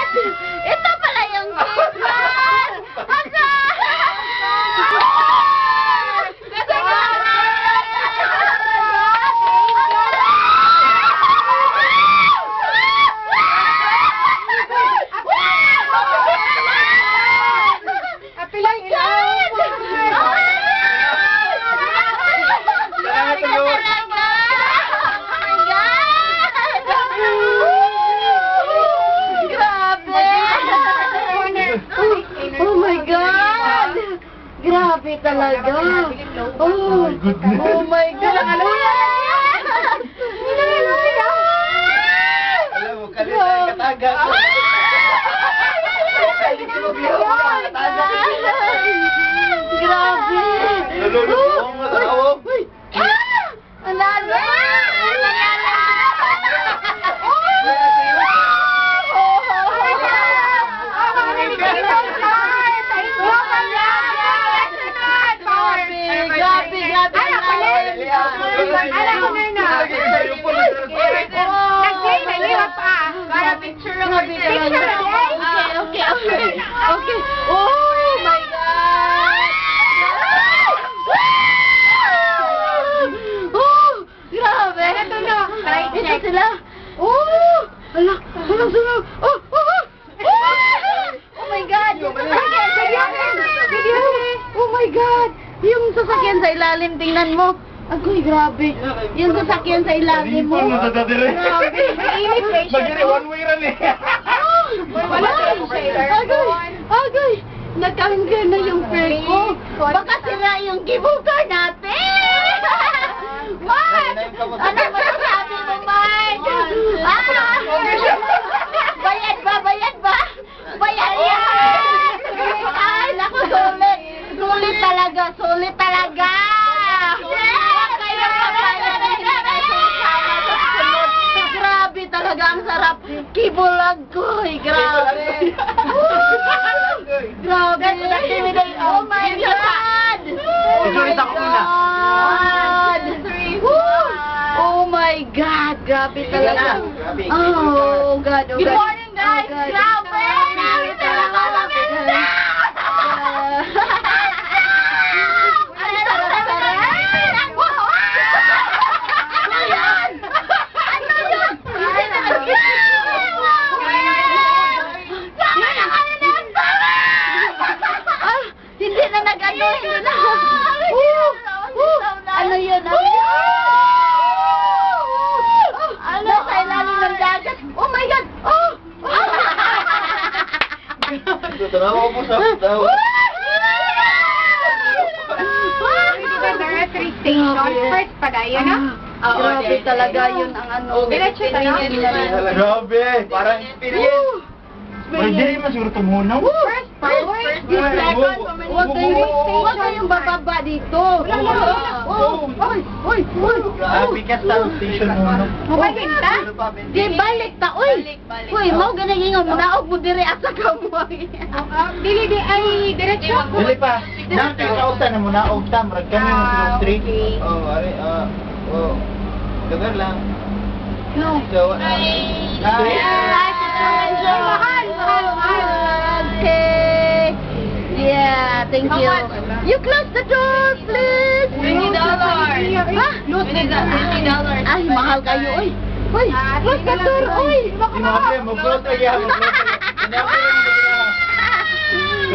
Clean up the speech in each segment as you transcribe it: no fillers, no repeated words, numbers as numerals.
Ito pala yung Christmas! Asa? Grabe talaga. Oh my God. Alam mo, kalita yung kataga. Grabe. Lululong mo sa awog. Ang lalo. Okay. Oh my God! Oh, grabe. Ito sila. Oh, hala, sunog. Oh my God. Oh my God. Yung sasakyan sa ilalim, tingnan mo. Agoy, grabe. Yung sasakyan sa ilalim mo. Grabe. Magiging one way rin eh. Agay! Natanggal na yung fair ko. Baka sira yung gibuka natin! Mark! Ano masasabi mo, Mark? Bayad ba? Bayad yan! Ay, naku, sulit! Sulit talaga! Grabe talaga, ang sarap. Kibulag ko, grabe. Grabe. Oh my God. Oh my God. Grabe talaga. Oh God. Good morning, guys. Grabe. Grabe talaga. Maganda. Ano yun? Ano sa ilalim ng dagat? Oh my God! Tanawa ko po sa daw. First pa tayo, no? Grabe talaga yun ang ano. Diretso tayo. Grabe, parang experience. Pwede rin masiguro tumunaw. First part. Huwag kayong bababa dito. Oy. Grabe ka sa station mo. Mabalik ta? Di balik ta, oy. Uy, mau ganang ingon mo naog mo dire asa ka mo. Dili ay diretso. Dili pa. Nang kausa na mo na og tamrag kami mo straight. Oh, ari Lugar lang. No. So, Okay. Yeah, thank you. You close the door, please. $20. Ha? $20. Ay, mahal kayo, oy. Hoy, close the door, oy. Di mo kami mag-close again.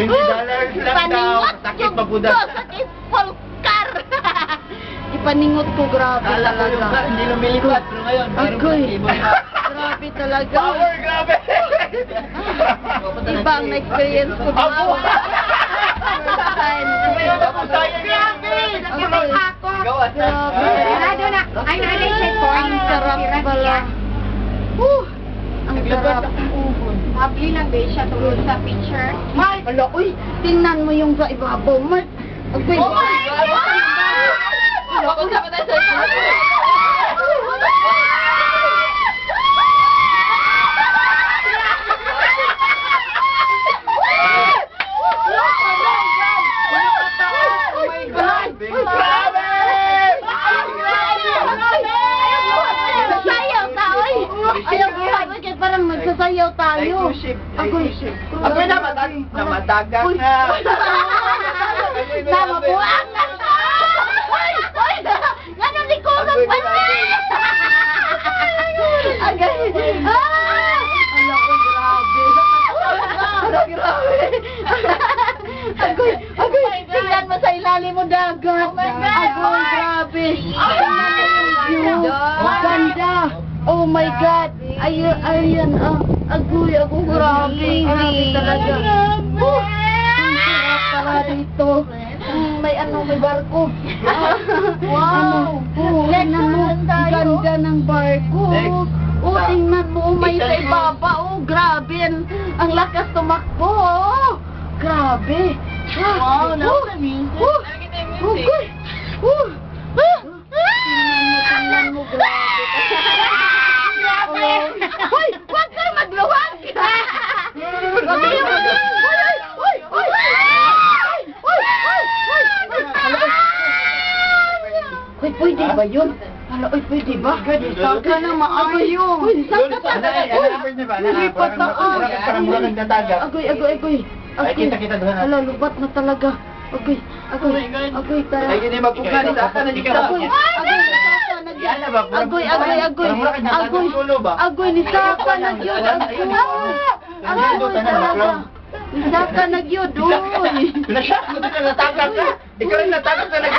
$20 lang daw. Sakit pa po daw. Sakit, polkar. Ipaningot ko, grabe talaga. Hindi lumilipat, pero ngayon, meron pa Agoy. table na. Grabe talaga. Power, grabe! Ibang experience ko. Abo! Gawa sa... Sarado na. Ay, nanay checkpoint. Ang sarap pala. Ang sarap. Habli lang ba siya tulad sa picture? Mark! Ala, uy! Tingnan mo yung sa ibabaw, Mark. Okay. Oh my God! Pag-usap tayo sa Sasayaw tayo. isip. Agoy. Agoy na matagak Uy. na. Namabuang na to! Uy! Uy! Ganun ni Kulang pa na! Agay! Ah! Ala ko, grabe! Ala, grabe! Agoy! Agoy! Tingnan mo sa ilalim mo dagat! Oh my God! Agoy, grabe! Oh my God! Ang ganda! Oh my God! Ayan, agoy, grabe! Grabe talaga! Ang sarap pala dito. May barko. Wow. Tingnan mo, ang ganda ng barko. Next. Tingnan mo, may sa Tingnan mo. ibaba. Grabe. Ang lakas tumakbo. Grabe. Wow, now the music. Nakikita yung music. Tingnan mo, grabe. Grabe. Hoy, huwag kang magluwag. Uy, pwede ba yun? Hala, uy, pwede ba? Saka na maayo. Uy, saka pa na. Uy, pataas. Parang mura nagtatagak. Agoy, agoy, agoy. Ay, kita doon. Hala, lubat na talaga. Agoy, agoy, agoy, tara. Ay, yun yung magpugan. Saka na di ka Agoy, agoy, ni Saka na Yan na ba? Agoy, agoy, agoy. Parang mura kang Agoy, tulo ba? agoy, ni Saka na yun. Agoy, agoy, talaga. Ni Saka na yun, uy. Nasyak mo din na natagak ka. Ikaw rin natagak talaga.